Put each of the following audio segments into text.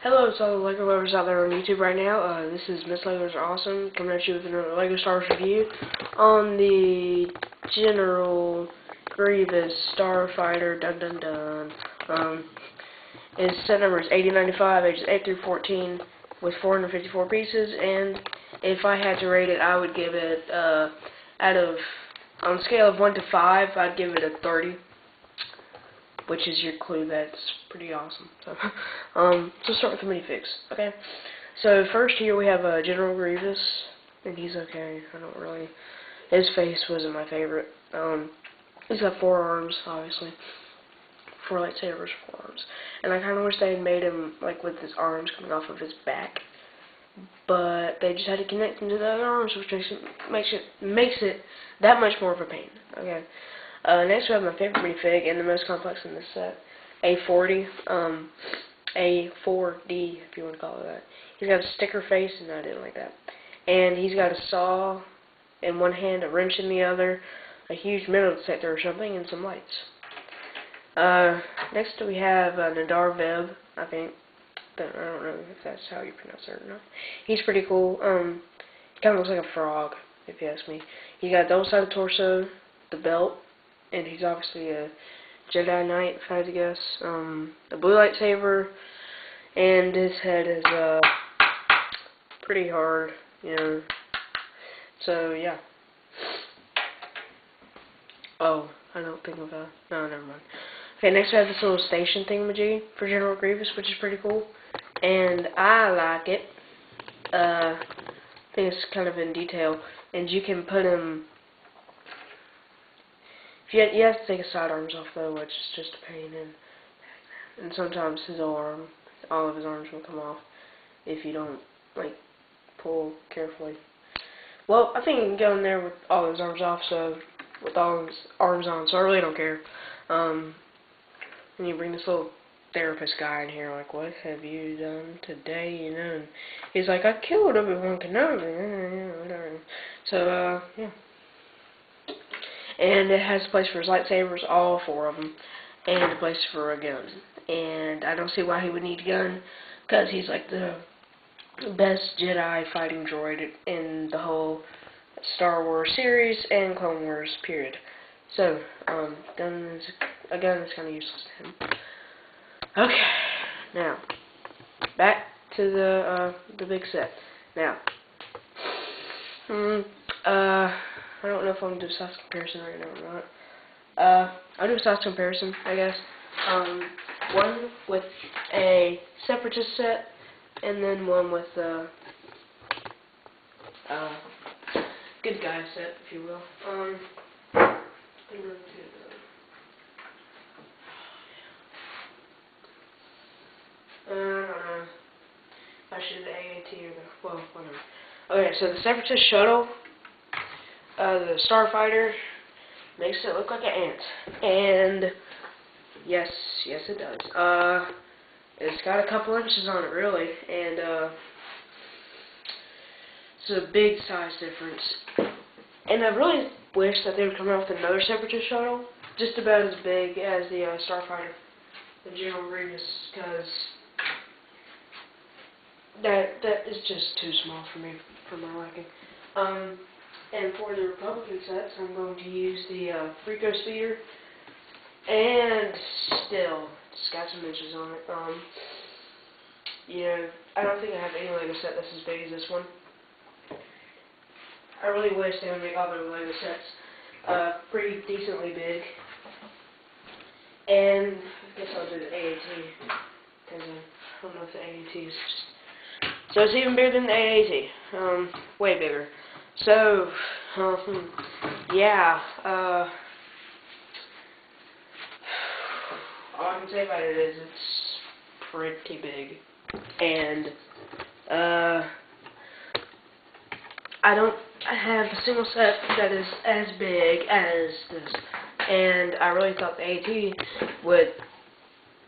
Hello to all the LEGO lovers out there on YouTube right now. This is Miss Legos Are Awesome coming at you with another LEGO Stars review on the General Grievous Starfighter. Dun dun dun. His set number is 8095, ages 8 through 14, with 454 pieces. And if I had to rate it, I would give it on a scale of 1 to 5, I'd give it a 30. Which is your clue that's pretty awesome. So, so start with the minifigs, okay? So first here we have General Grievous, and he's okay. I don't really. His face wasn't my favorite. He's got 4 arms, obviously. 4 lightsabers, 4 arms, and I kind of wish they had made him like with his arms coming off of his back, but they just had to connect him to the other arms, which makes it that much more of a pain. Okay. Next we have my favorite minifig and the most complex in this set, A40, A4D if you want to call it that. He's got a sticker face, and I didn't like that. And he's got a saw in one hand, a wrench in the other, a huge metal detector or something, and some lights. Next we have Nadar Veb, I think. I don't know if that's how you pronounce it or not. He's pretty cool. He kind of looks like a frog, if you ask me. He's got a double-sided torso, the belt, and he's obviously a Jedi Knight, if I had to guess. A blue lightsaber, and his head is pretty hard, you know. So yeah. Oh, I don't think of that. No, never mind. Okay, next we have this little station thingamajig for General Grievous, which is pretty cool, and I like it. I think it's kind of in detail, and you can put him. You have to take his sidearms off though, which is just a pain, and sometimes all of his arms will come off if you don't like pull carefully. Well, I think you can go in there with all his arms off, so with all his arms on, so I really don't care. And you bring this little therapist guy in here, like, what have you done today, you know? And he's like, I killed Obi-Wan Kenobi, whatever. So yeah. And it has a place for his lightsabers, all 4 of them, and a place for a gun. And I don't see why he would need a gun, because he's like the best Jedi fighting droid in the whole Star Wars series and Clone Wars period. So, a gun is kind of useless to him. Okay, now back to the big set. Now, I don't know if I'm going to do a size comparison right now or not. I'll do a size comparison, I guess. One with a Separatist set, and then one with a good guy set, if you will. I don't know if I should do the AAT or the, well, whatever. Okay, so the Separatist shuttle, the Starfighter, makes it look like an ant, and yes it does. It's got a couple inches on it really, and it's a big size difference. And I really wish that they would come out with another Separatist shuttle, just about as big as the Starfighter, the General Grievous, because that is just too small for me, for my liking. And for the Republican sets, I'm going to use the Freako Speeder, and still, it's got some inches on it. You know, I don't think I have any LEGO set that's as big as this one. I really wish they would make all their LEGO sets pretty decently big. And I guess I'll do the AAT, because I don't know if the AAT is just... So it's even bigger than the AAT, way bigger. So, yeah, all I can say about it is it's pretty big, and I don't have a single set that is as big as this, and I really thought the AT would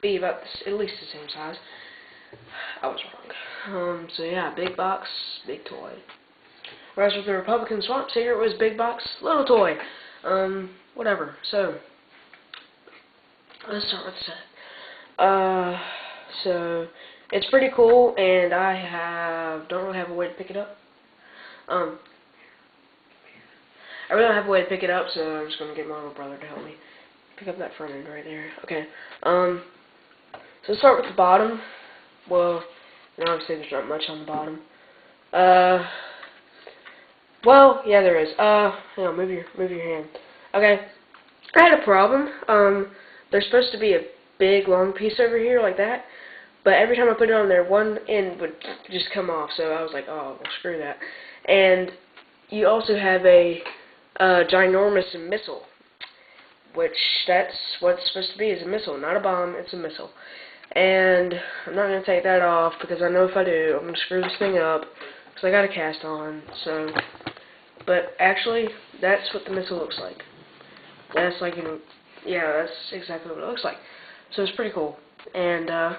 be about at least the same size. I was wrong. So yeah, big box, big toy. Whereas with the Republican Swamp Seeker, it was big box, little toy. Whatever. So, let's start with the set. So, it's pretty cool, and don't really have a way to pick it up. I really don't have a way to pick it up, so I'm just gonna get my little brother to help me pick up that front end right there. Okay. So let's start with the bottom. Well, obviously there's not much on the bottom. Well, yeah, there is. Hang on, move your hand. Okay. I had a problem. There's supposed to be a big long piece over here like that, but every time I put it on there, one end would just come off. So I was like, oh, well, screw that. And you also have a ginormous missile, which that's what it's supposed to be, is a missile, not a bomb. It's a missile. And I'm not going to take that off because I know if I do, I'm going to screw this thing up because I got a cast on. So, but actually, that's what the missile looks like. That's like, yeah, that's exactly what it looks like. So it's pretty cool. And I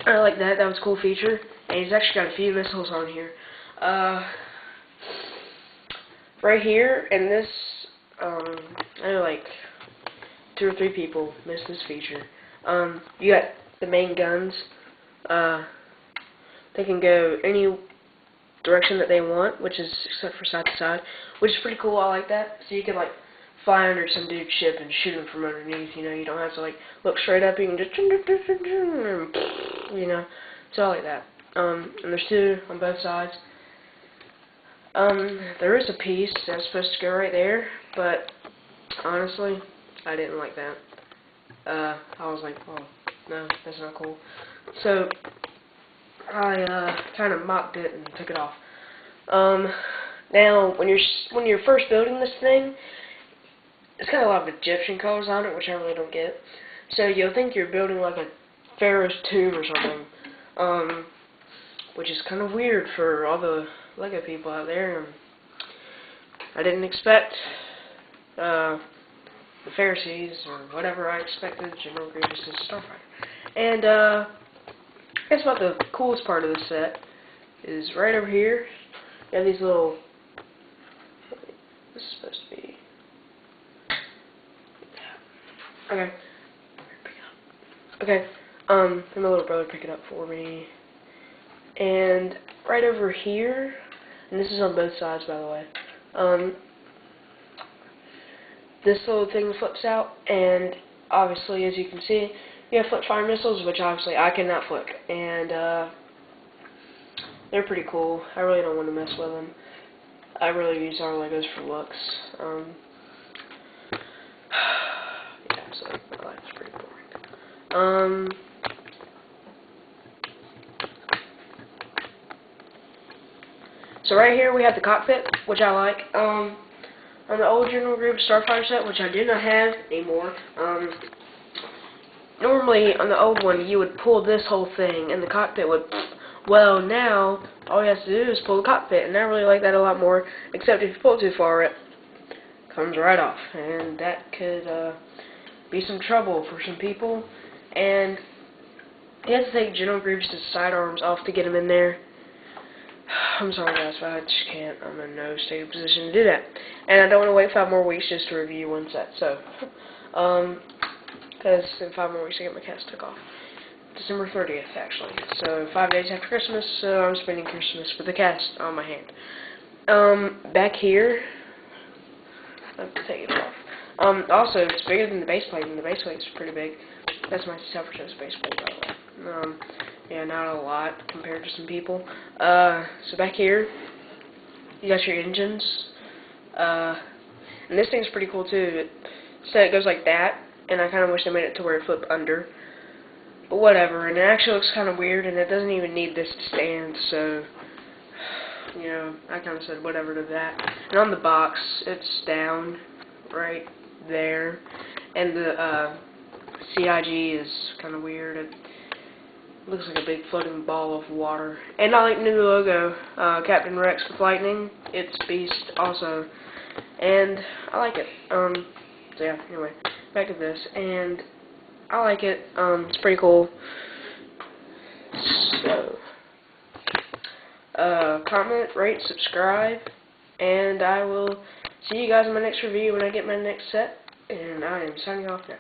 like that. That was a cool feature. And he's actually got a few missiles on here. Right here, and this, I know like 2 or 3 people missed this feature. You got the main guns. They can go any direction that they want, which is except for side to side, which is pretty cool. I like that. So you can like fly under some dude's ship and shoot him from underneath. You know, you don't have to like look straight up. You can just, you know. So I like that. And there's 2 on both sides. There is a piece that's supposed to go right there, but honestly, I didn't like that. I was like, oh, no, that's not cool. So I kind of mocked it and took it off. Now, when you're first building this thing, it's got a lot of Egyptian colors on it, which I really don't get. So you'll think you're building like a pharaoh's tomb or something, which is kind of weird for all the Lego people out there. I didn't expect the Pharisees or whatever. I expected General Grievous' Starfighter. And guess what? The coolest part of this set is right over here. You have these little. This is supposed to be. Okay. Okay. My little brother pick it up for me. And right over here, and this is on both sides, by the way. This little thing flips out, and obviously, as you can see, you have flip fire missiles, which obviously I cannot flip, and they're pretty cool. I really don't want to mess with them. I really use our Legos for looks. Yeah, so my life is pretty boring. So right here we have the cockpit, which I like. On the old General Grievous Starfighter set, which I do not have anymore, normally on the old one you would pull this whole thing and the cockpit would, well, now all you have to do is pull the cockpit, and I really like that a lot more, except if you pull it too far it comes right off, and that could be some trouble for some people. And you have to take General Grievous' sidearms off to get him in there. I'm sorry guys, but I just can't. I'm in no state of position to do that. And I don't want to wait 5 more weeks just to review one set. So, because in 5 more weeks I get my cast took off. December 30th, actually. So, 5 days after Christmas, so I'm spending Christmas with the cast on my hand. Back here, I'll take it off. Also, it's bigger than the base plate, and the base plate's pretty big. That's my self-chosen base plate, by the way. Yeah, not a lot compared to some people. So back here, you got your engines. And this thing's pretty cool too. So it goes like that, and I kind of wish they made it to where it flipped under. But whatever, and it actually looks kind of weird, and it doesn't even need this to stand, so, you know, I kind of said whatever to that. And on the box, it's down right there, and the CIG is kind of weird. It looks like a big floating ball of water. And I like the new logo, Captain Rex with lightning. It's Beast also. And I like it. So yeah, anyway, back to this. And I like it. It's pretty cool. So, comment, rate, subscribe, and I will see you guys in my next review when I get my next set. And I am signing off now.